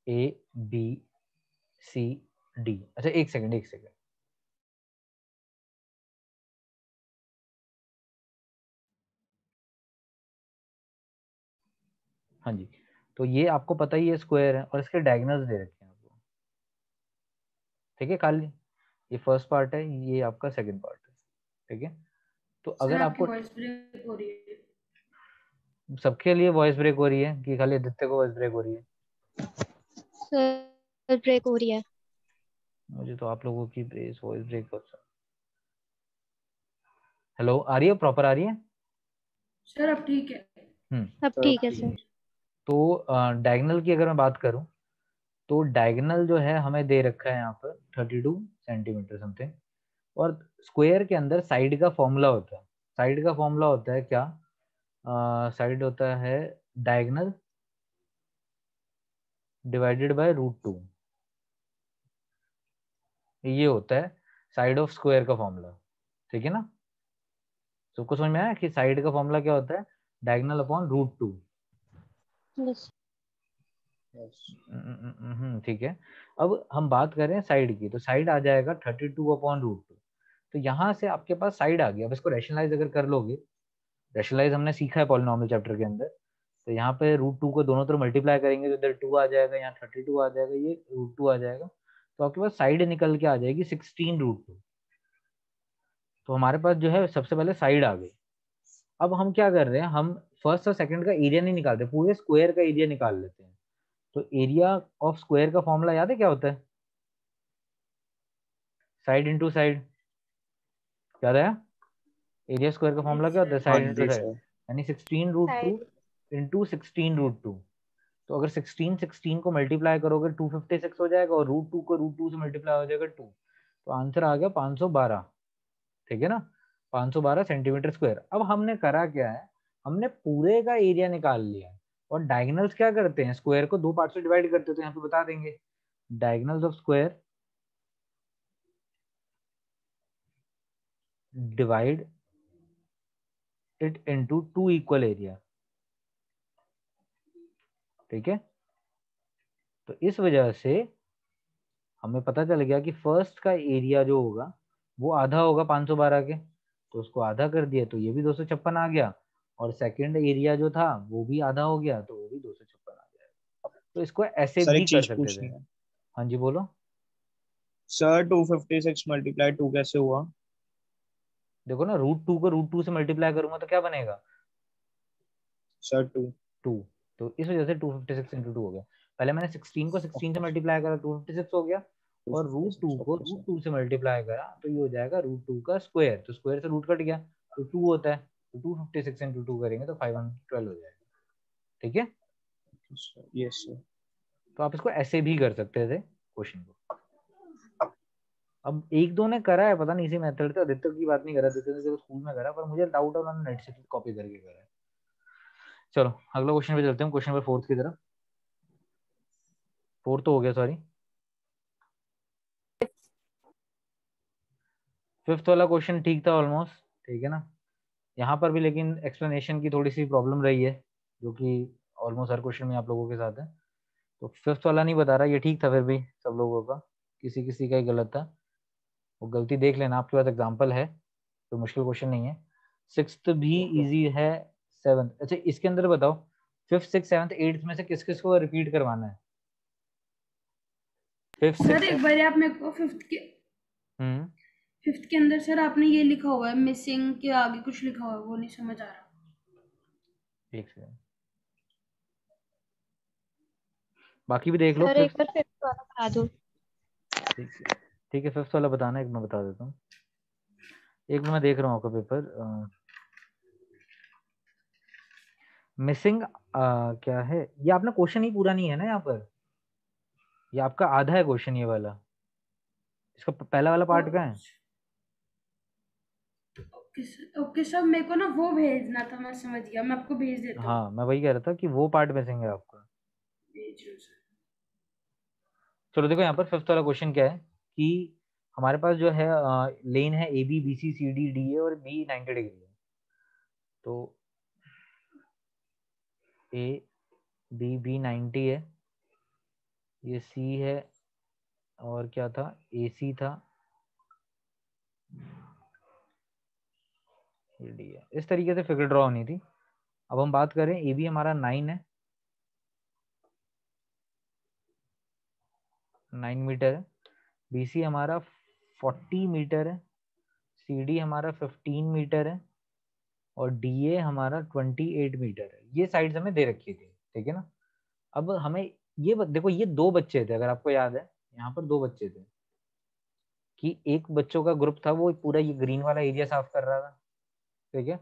Speaker 1: ए बी सी डी। अच्छा एक सेकंड, एक सेकंड। हाँ जी, तो ये आपको पता ही है स्क्वायर है और इसके डायगोनल्स दे रखे हैं आपको, ठीक है। खाली ये फर्स्ट पार्ट है, ये आपका सेकंड पार्ट है, ठीक है। तो
Speaker 4: सर
Speaker 1: अगर
Speaker 4: आपकी
Speaker 1: आपको
Speaker 4: वॉइस ब्रेक हो रही है।
Speaker 1: सबके लिए वॉइस ब्रेक हो रही है कि खाली आदित्य को वॉइस ब्रेक हो रही है?
Speaker 5: सर ब्रेक हो रही है।
Speaker 1: मुझे तो आप लोगों की वॉइस ब्रेक हो रहा है। हेलो, आ रही है, प्रॉपर आ रही है?
Speaker 4: सर अब ठीक है।
Speaker 5: अब
Speaker 3: सर
Speaker 5: ठीक है
Speaker 3: ठीक
Speaker 5: सर।
Speaker 3: है।
Speaker 1: तो डायगोनल की अगर मैं बात करूं तो डायगोनल जो है हमें दे रखा है यहाँ पर 32 सेंटीमीटर समथिंग। और स्क्वायर के अंदर साइड का फॉर्मूला होता है। साइड का फॉर्मूला होता है क्या? साइड होता है डायगोनल डिवाइडेड बाय √2। ये होता है साइड ऑफ स्क्वायर का फॉर्मूला, ठीक है ना। सबको समझ में आया कि साइड का फॉर्मूला क्या होता है? Diagonal upon √2।
Speaker 5: यस।
Speaker 1: ठीक है। अब हम बात करें साइड की, तो साइड आ जाएगा 32/√2। तो यहाँ से आपके पास साइड आ गया। अब इसको रैशनलाइज अगर कर लोगे, रैशनलाइज हमने सीखा है पॉलिनॉमियल चैप्टर के अंदर। तो यहाँ पे √2 को दोनों तरफ मल्टीप्लाई करेंगे तो इधर 2 आ जाएगा, यहाँ 32 आ जाएगा, ये √2 आ जाएगा। तो आपके पास साइड निकल के आ जाएगी 16√2। तो हमारे पास जो है सबसे पहले साइड आ गई। अब हम क्या कर रहे हैं, हम फर्स्ट और सेकंड का एरिया नहीं निकालते, पूरे स्क्वायर का एरिया निकाल लेते हैं। तो एरिया ऑफ स्क्वायर का फॉर्मूला याद है क्या होता है? साइड इंटू साइड, याद है? एरिया स्क्वायर का फॉर्मूला क्या होता है?
Speaker 3: हाँ
Speaker 1: साइड इंटू
Speaker 3: जी
Speaker 1: साइड,
Speaker 3: सर।
Speaker 1: यानी 16√2
Speaker 2: साइड
Speaker 1: इंटू 16√2। तो अगर 16 को मल्टीप्लाई करोगे 256 हो जाएगा और √2 को √2 से मल्टीप्लाई हो जाएगा 2। तो आंसर आ गया 512, ठीक है ना। 512 सेंटीमीटर स्क्वायर। अब हमने करा क्या है, हमने पूरे का एरिया निकाल लिया है। और डायगोनल्स क्या करते हैं, स्क्वायर को दो पार्ट से डिवाइड करते हैं। तो यहाँ पे बता देंगे diagonals of square divide it into 2 equal area, ठीक है। तो इस वजह से हमें पता चल गया कि फर्स्ट का एरिया जो होगा वो आधा होगा 512 के, तो उसको आधा कर दिया तो ये भी 256 आ गया, और सेकंड एरिया जो था वो भी आधा हो गया तो वो भी 256 आ गया। तो इसको ऐसे
Speaker 3: सर
Speaker 1: भी
Speaker 3: एक
Speaker 1: कर
Speaker 3: चीज
Speaker 1: सकते थे।
Speaker 3: पूछनी है
Speaker 1: हाँ जी बोलो।
Speaker 3: सर, 256 मल्टीप्लाई 2 कैसे हुआ?
Speaker 1: देखो ना, √2 को √2 से मल्टीप्लाई करूंगा तो क्या बनेगा?
Speaker 3: सर 2।
Speaker 1: 2। तो इस वजह से 256 इंटू 2 हो गया। पहले मैंने 16 को 16 से मल्टीप्लाई करा, 256 हो गया, और √2 को √2 से मल्टीप्लाई करा तो ये हो जाएगा √2 का स्क्वायर, तो स्क्वायर से रूट कट गया तो 2 होता है, तो 256 इंटू 2 करेंगे तो 512 हो जाएगा। ठीक है,
Speaker 3: यस सर।
Speaker 1: तो आप इसको ऐसे भी कर सकते थे क्वेश्चन को। अब एक दो ने करा है, पता नहीं इसी मेथड से, आदित्य की बात नहीं करा, आदित्य ने तो स्कूल में करा, पर मुझे डाउट है उन्होंने नेट से कॉपी करके करा है। चलो अगला क्वेश्चन पे चलते हैं, क्वेश्चन नंबर 4 की तरफ। 4 तो हो गया, सॉरी, 5th वाला क्वेश्चन ठीक था ऑलमोस्ट, ठीक है ना। यहाँ पर भी लेकिन एक्सप्लेनेशन की थोड़ी सी प्रॉब्लम रही है, जो कि ऑलमोस्ट हर क्वेश्चन में आप लोगों के साथ है। तो 5th वाला नहीं बता रहा, ये ठीक था, फिर भी सब लोगों का, किसी किसी का ही गलत था, वो गलती देख लेना, आपके पास एग्जाम्पल है, तो मुश्किल क्वेश्चन नहीं है। 6th भी इजी है। 7th, अच्छा इसके अंदर बताओ 5th 6th 7th 8th में से किस किस को रिपीट करवाना है? 5th
Speaker 4: सर
Speaker 1: 6th
Speaker 4: एक बार आप मेरे को
Speaker 1: हम्म
Speaker 4: फिफ्थ के अंदर सर आपने ये लिखा हुआ है, मिसिंग के आगे कुछ लिखा हुआ है, वो नहीं समझ आ रहा।
Speaker 1: एक सेकंड, बाकी भी देख लो।
Speaker 5: सर एक
Speaker 1: 5th,
Speaker 5: बार 5th वाला बता दो।
Speaker 1: ठीक है 5th वाला बताना, एक मैं बता देता हूँ, एक मैं देख रहा हूँ आपका पेपर। मिसिंग क्या है, ये आपने क्वेश्चन ही पूरा नहीं है ना यहाँ पर, ये आपका आधा है क्वेश्चन ये वाला, इसका पहला वाला पार्ट कहाँ है?
Speaker 4: ओके सर, मेरे को ना वो भेजना था, मैं समझ गया, मैं आपको भेज देता हूँ।
Speaker 1: हाँ मैं वही कह रहा था कि वो पार्ट मिसिंग है आपका।
Speaker 4: भेज रहा हूँ सर।
Speaker 1: चलो देखो यहाँ पर 5th वाला क्वेश्चन क्या है कि हमारे पास जो है लेन है A B B C C D D A और बी 90 डिग्री है, तो ए बी 90 है, ये सी है, और क्या था, ए सी था, ये डी है। इस तरीके से फिगर ड्रॉ होनी थी। अब हम बात करें, ए बी हमारा 9 है, 9 मीटर है, बी सी हमारा 40 मीटर है, सी डी हमारा 15 मीटर है, और डी ए हमारा 28 मीटर है। ये साइड्स हमें दे रखी थी, ठीक है ना। अब हमें ये देखो, ये दो बच्चे थे, अगर आपको याद है यहाँ पर दो बच्चे थे, कि एक बच्चों का ग्रुप था वो पूरा ये ग्रीन वाला एरिया साफ कर रहा था, ठीक है,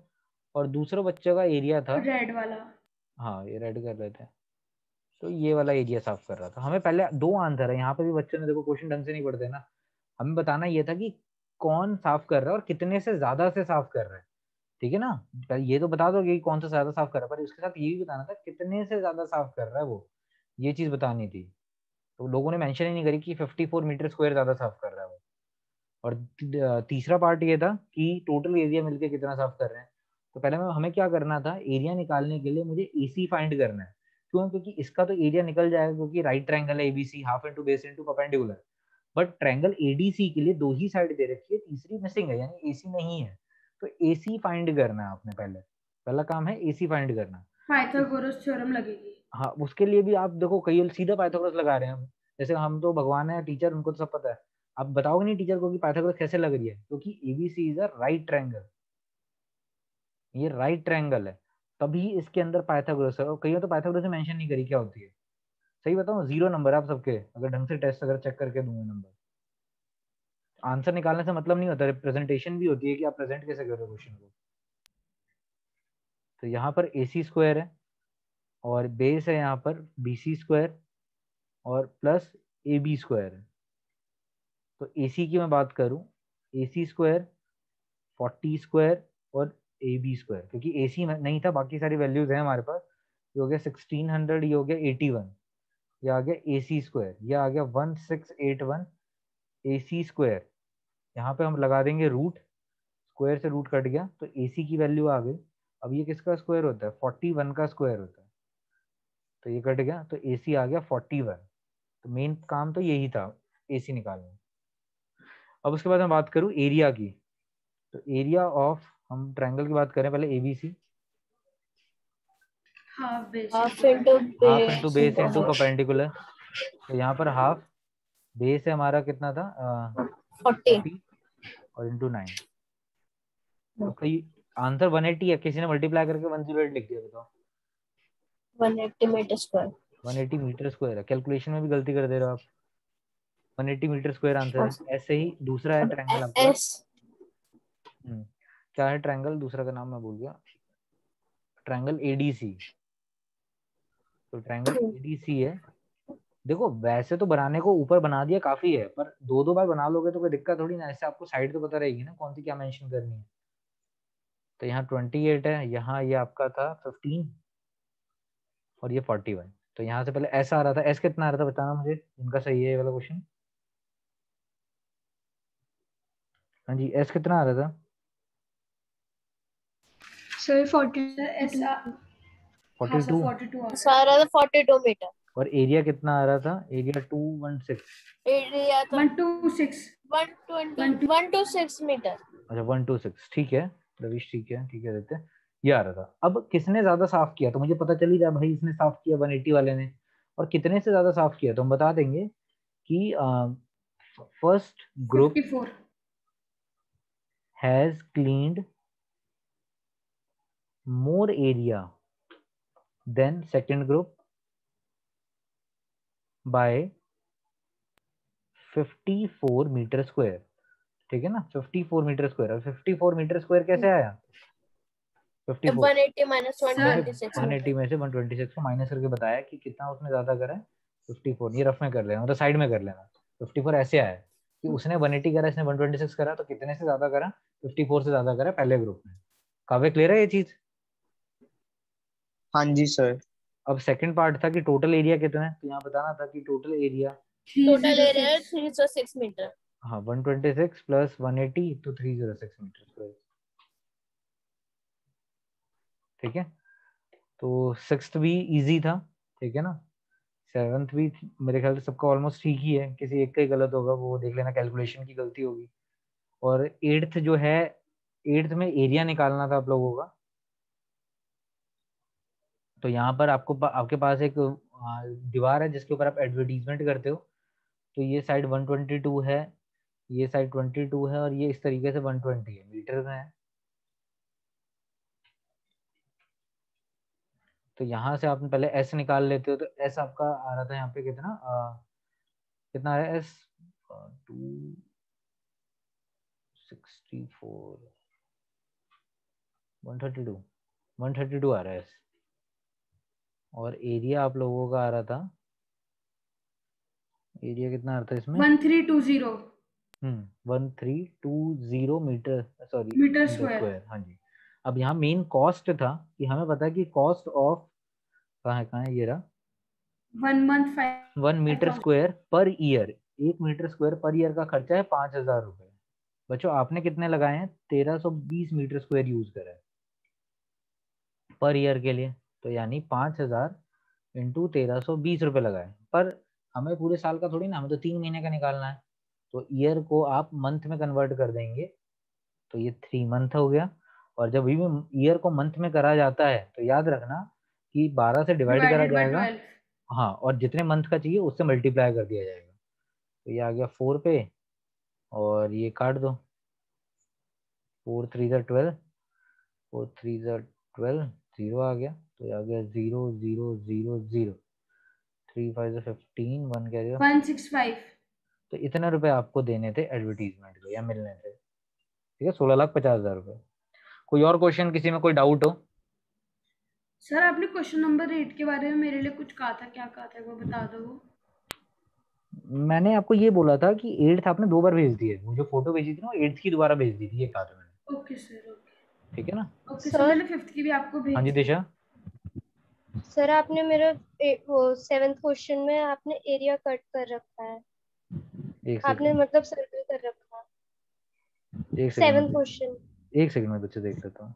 Speaker 1: और दूसरा बच्चों का एरिया था,
Speaker 4: रेड वाला।
Speaker 1: हाँ ये रेड कर रहे थे, तो ये वाला एरिया साफ कर रहा था। हमें पहले दो आंसर है यहाँ पे भी, बच्चों ने देखो क्वेश्चन ढंग से नहीं पढ़ते ना, हमें बताना ये था कि कौन साफ कर रहा है और कितने से ज्यादा से साफ कर रहा है, ठीक है ना। ये तो बता दोगे कि कौन सा ज्यादा साफ कर रहा है, पर उसके साथ ये भी बताना था कितने से ज्यादा साफ कर रहा है वो, ये चीज बतानी थी। तो लोगों ने मेंशन ही नहीं करी कि 54 मीटर स्क्वायर ज्यादा साफ कर रहा है वो। और तीसरा पार्ट ये था कि टोटल एरिया मिलके कितना साफ कर रहे हैं। तो पहले में हमें क्या करना था, एरिया निकालने के लिए मुझे एसी फाइंड करना है। क्यों? क्योंकि इसका तो एरिया निकल जाएगा, क्योंकि राइट ट्रायंगल है ABC, half into base into perpendicular, but triangle ADC के लिए दो ही साइड दे रखी है, तीसरी मिसिंग है, यानी एसी नहीं है। तो एसी फाइंड करना है आपने, पहला काम है एसी फाइंड करना।
Speaker 4: पाइथागोरस थ्योरम लगेगी।
Speaker 1: हाँ उसके लिए भी आप देखो, कई सीधा पाइथागोरस लगा रहे हैं हम, जैसे हम तो भगवान है टीचर, उनको तो सब पता है। आप बताओगे नहीं टीचर को कि पाइथागोरस कैसे लग रही है, क्योंकि ABC is a right triangle, ये राइट ट्रायंगल है, तभी इसके अंदर पाइथागोरस है। और कई तो पाइथागोरस मेंशन नहीं करी क्या होती है। सही बताऊं, 0 नंबर आप सबके, अगर ढंग से टेस्ट अगर चेक करके दूंगा नंबर। आंसर निकालने से मतलब नहीं होता, रिप्रेजेंटेशन भी होती है कि आप प्रेजेंट कैसे कर रहे हो क्वेश्चन को। तो यहाँ पर AC स्क्वायर है, और बेस है यहाँ पर BC स्क्वायर, और प्लस AB स्क्वायर है। तो AC की मैं बात करूं, AC स्क्वायर 40 स्क्वायर और AB स्क्वायर, क्योंकि AC नहीं था, बाकी सारी वैल्यूज हैं हमारे पास। ये हो गया 1600, ये हो गया 81, ये आ गया AC स्क्वायर, ये आ गया 1681 AC स्क्वायर। यहाँ पे हम लगा देंगे रूट, स्क्वायर से रूट कट गया तो AC की वैल्यू आ गई। अब ये किसका स्क्वायर होता है? 41 का स्क्वायर होता है, तो ये कट गया तो AC आ गया 41। तो मेन काम तो यही था AC निकालना। अब उसके बाद मैं बात करूँ एरिया की, तो एरिया ऑफ, हम ट्रायंगल की बात करें पहले ABC,
Speaker 4: half base
Speaker 2: half
Speaker 4: into
Speaker 2: into
Speaker 1: half into base into
Speaker 2: base
Speaker 1: perpendicular. तो यहाँ पर हाफ बेस है हमारा कितना था
Speaker 2: 40
Speaker 1: 40 और इंटू 9। तो कई आंसर 180 है, किसी ने मल्टीप्लाई करके 108 लिख दिया, बताओ।
Speaker 2: 180 मीटर स्क्वायर।
Speaker 1: 180 मीटर स्क्वायर है, कैलकुलेशन में भी गलती कर दे रहे हो आप। 180 मीटर स्क्वायर आंसर है। ऐसे ही दूसरा है ट्रायंगल आपके पास।
Speaker 2: एस
Speaker 1: क्या है ट्रायंगल, दूसरा का नाम मैं भूल गया, ट्रायंगल एडीसी। तो ट्रायंगल एडीसी है। देखो वैसे तो बनाने को ऊपर बना दिया काफी है, पर दो दो बार बना लोगे तो कोई दिक्कत थोड़ी ना, ऐसे आपको साइड तो पता रहेगी ना कौन सी क्या मेंशन करनी है। तो यहाँ 28 है, यहाँ ये आपका था 15 और ये 41। तो यहाँ से पहले एस आ रहा था, एस कितना आ रहा था बताना मुझे, इनका सही है ये वाला क्वेश्चन। हाँ जी, एस कितना आ रहा था?
Speaker 5: सर 42।
Speaker 4: सर ऐसा, हाँ सर
Speaker 1: 42।
Speaker 4: 42 आ रहा
Speaker 2: सारा 42 मीटर।
Speaker 1: और एरिया कितना आ रहा था? एरिया 216।
Speaker 2: एरिया तो
Speaker 4: है 126
Speaker 2: 126 मीटर।
Speaker 1: अच्छा 126, ठीक है रविश, ठीक है देते हैं। ये आ रहा था। अब किसने ज्यादा साफ किया, तो मुझे पता चल ही रहा है भाई, इसने साफ किया 180 वाले ने। और कितने से ज्यादा साफ किया तो हम बता देंगे कि first group
Speaker 4: 54
Speaker 1: has cleaned more area than second group by 54 metre square. ठीक है ना, 54 मीटर स्क्वायर। और 54 मीटर स्क्वायर कैसे आया? 54
Speaker 2: 180 माइनस
Speaker 4: सर
Speaker 2: 126
Speaker 1: 180
Speaker 2: मीटर।
Speaker 1: में से 126 को माइनस करके बताया कि कितना उसने ज्यादा करा है, 54। ये रफ में कर लेना, मतलब साइड में कर लेना। 54 ऐसे आया कि उसने 180 करा, इसने 126 करा, तो कितने से ज्यादा करा? 54 से ज्यादा करा पहले ग्रुप में। काव्य क्लियर है ये चीज?
Speaker 3: हाँ जी सर।
Speaker 1: अब सेकंड पार्ट था कि टोटल एरिया कितना है, तो यहाँ बताना था कि टोटल एरिया,
Speaker 2: टोटल एरिया है
Speaker 4: 306
Speaker 2: 306 मीटर।
Speaker 1: हाँ 126 प्लस 180 तो 306 मीटर स्क्वायर। ठीक है, तो सिक्स्थ भी इजी था, ठीक है ना। सेवंथ भी मेरे ख्याल से सबका ऑलमोस्ट ठीक ही है, किसी एक का ही गलत होगा, वो देख लेना, कैलकुलेशन की गलती होगी। और एट्थ जो है, एट्थ में एरिया निकालना था आप लोगों का। तो यहाँ पर आपके पास एक दीवार है जिसके ऊपर आप एडवर्टीजमेंट करते हो। तो ये साइड 122 है, ये साइड 22 है, और ये इस तरीके से 120 है, मीटर में है। तो यहाँ से आपने पहले एस निकाल लेते हो, तो एस आपका आ रहा था यहाँ पे कितना कितना है एस 264 132 आ रहा है एस। और एरिया आप लोगों का आ रहा था, एरिया कितना आ रहा था इसमें
Speaker 4: 1320
Speaker 1: 1320 metre, sorry
Speaker 4: metre
Speaker 1: metre
Speaker 4: square.
Speaker 1: Square. हाँ जी। अब यहाँ मेन कॉस्ट था कि हमें पता है कि कॉस्ट ऑफ, कहाँ है ये रहा,
Speaker 4: 1 month
Speaker 1: 1 metre
Speaker 4: 5000
Speaker 1: square per year. 1 metre square per year का खर्चा है 5000 रुपए। बच्चों आपने कितने लगाए हैं? 1320 मीटर स्क्वायर यूज करा है पर ईयर के लिए। तो यानी 5000 इंटू 1320 रुपए लगाए। पर हमें पूरे साल का थोड़ी ना, हमें तो 3 महीने का निकालना है। तो ईयर को आप मंथ में कन्वर्ट कर देंगे, तो ये 3 मंथ हो गया। और जब भी ईयर को मंथ में करा जाता है तो याद रखना कि 12 से डिवाइड करा
Speaker 4: डिवाइडेड बाय
Speaker 1: जाएगा।
Speaker 4: 12।
Speaker 1: हाँ, और जितने मंथ का चाहिए उससे मल्टीप्लाई कर दिया जाएगा। तो ये आ गया 4 पे, और ये काट दो, 4 3 12, 4 3 12, 0 आ गया। तो ये आ गया 0 0 0 0, 3 5 15, 1 क्या
Speaker 4: 165
Speaker 1: तो इतने रुपए आपको देने थे एडवर्टीजमेंट के या मिलने थे। ठीक है, 16,50,000 रुपए। कोई और क्वेश्चन, किसी में कोई डाउट हो?
Speaker 4: सर आपने क्वेश्चन नंबर 8 के बारे में मेरे लिए कुछ कहा था, क्या कहा था वो बता दो।
Speaker 1: मैंने आपको ये बोला था कि 8th आपने 2 बार भेज दी है, वो जो फोटो भेजी थी ना 8th की दोबारा भेज दी थी, ये कहा था मैंने।
Speaker 4: ओके सर, ओके
Speaker 1: ठीक है ना।
Speaker 4: ओके सर,
Speaker 5: सर
Speaker 4: मैंने 5th की भी आपको
Speaker 1: हाँ जी
Speaker 4: भेज दी।
Speaker 1: दिशा।
Speaker 5: सर आपने मेरा वो 7th क्वेश्चन में आपने एरिया कट कर रखा है,
Speaker 1: एक
Speaker 5: आपने
Speaker 1: सेकंड,
Speaker 5: मतलब सर्कल कर रखा।
Speaker 1: एक
Speaker 5: 7th
Speaker 1: सेकंड,
Speaker 5: क्वेश्चन।
Speaker 1: एक सेकंड में बच्चे देख लेता हूँ।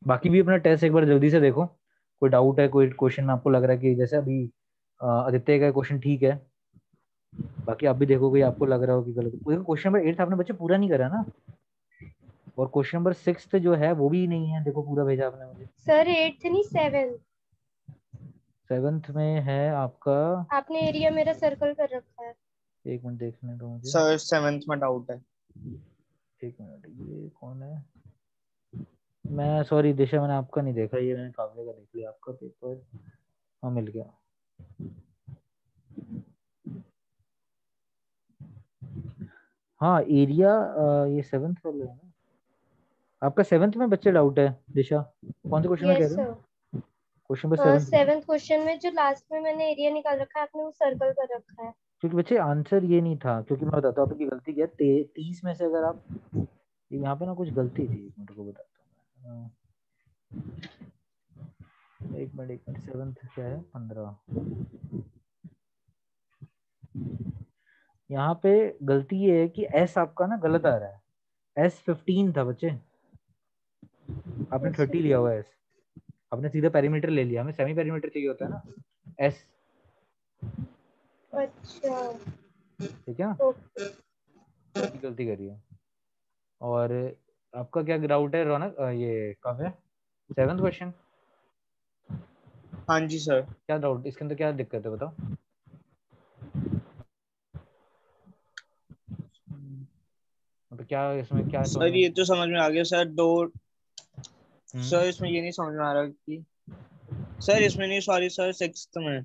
Speaker 1: बाकी भी अपना टेस्ट एक बार जल्दी से देखो, कोई डाउट है कोई क्वेश्चन में आपको लग रहा है कि जैसे अभी आदित्य का क्वेश्चन ठीक है, बाकी आप भी देखोगे, आपको लग रहा हो कि गलत। क्वेश्चन नंबर 8 आपने बच्चे पूरा नहीं करा ना, और क्वेश्चन नंबर 6 जो है वो भी नहीं है, देखो पूरा भेजा आपने मुझे।
Speaker 5: सर 8th नहीं 7th।
Speaker 1: 7th में है आपका,
Speaker 5: आपने एरिया मेरा सर्कल कर रखा है।
Speaker 1: एक मिनट देखने दो मुझे।
Speaker 3: सर 7th में डाउट है।
Speaker 1: एक मिनट, ये कौन है? मैं सॉरी दिशा, मैंने आपका नहीं देखा, ये मैंने काव्य का देख लिया, आपका पेपर हाँ मिल गया। हाँ एरिया, ये 7th वाला है ना आपका। 7th में बच्चे डाउट है दिशा, कौन से क्वेश्चन में कह
Speaker 5: यस
Speaker 1: रहे हो?
Speaker 5: सर।
Speaker 1: क्वेश्चन नंबर 7 में।
Speaker 5: 7th क्वेश्चन में जो लास्ट में मैंने एरिया निकाल रखा है, आपने वो सर्कल कर रखा है।
Speaker 1: क्योंकि बच्चे आंसर ये नहीं था, क्योंकि मैं बताता हूँ आपकी गलती क्या है। 30 में से अगर आप, यहाँ पे ना कुछ गलती थी, एक मिनट को बताता हूँ। एक मिनट 7th क्या है 15। यहाँ पे गलती ये है कि एस आपका ना गलत आ रहा है। एस 15 था बच्चे, आपने 30 लिया हुआ है। एस आपने सीधा पेरीमीटर ले लिया, हमें सेमी पेरीमीटर चाहिए होता है ना एस।
Speaker 5: अच्छा
Speaker 1: ठीक है ना,
Speaker 5: ओके।
Speaker 1: गलती करी है। और आपका क्या डाउट है रौनक, ये काव्य 7th क्वेश्चन?
Speaker 3: हाँ जी सर।
Speaker 1: क्या डाउट इसके अंदर, क्या दिक्कत है बताओ? मतलब क्या इसमें क्या
Speaker 3: सर ये तो समझ में आ गया सर। दो
Speaker 1: हम्म।
Speaker 3: सर इसमें ये नहीं समझ में आ रहा कि सर इसमें नहीं, सॉरी सर 6th में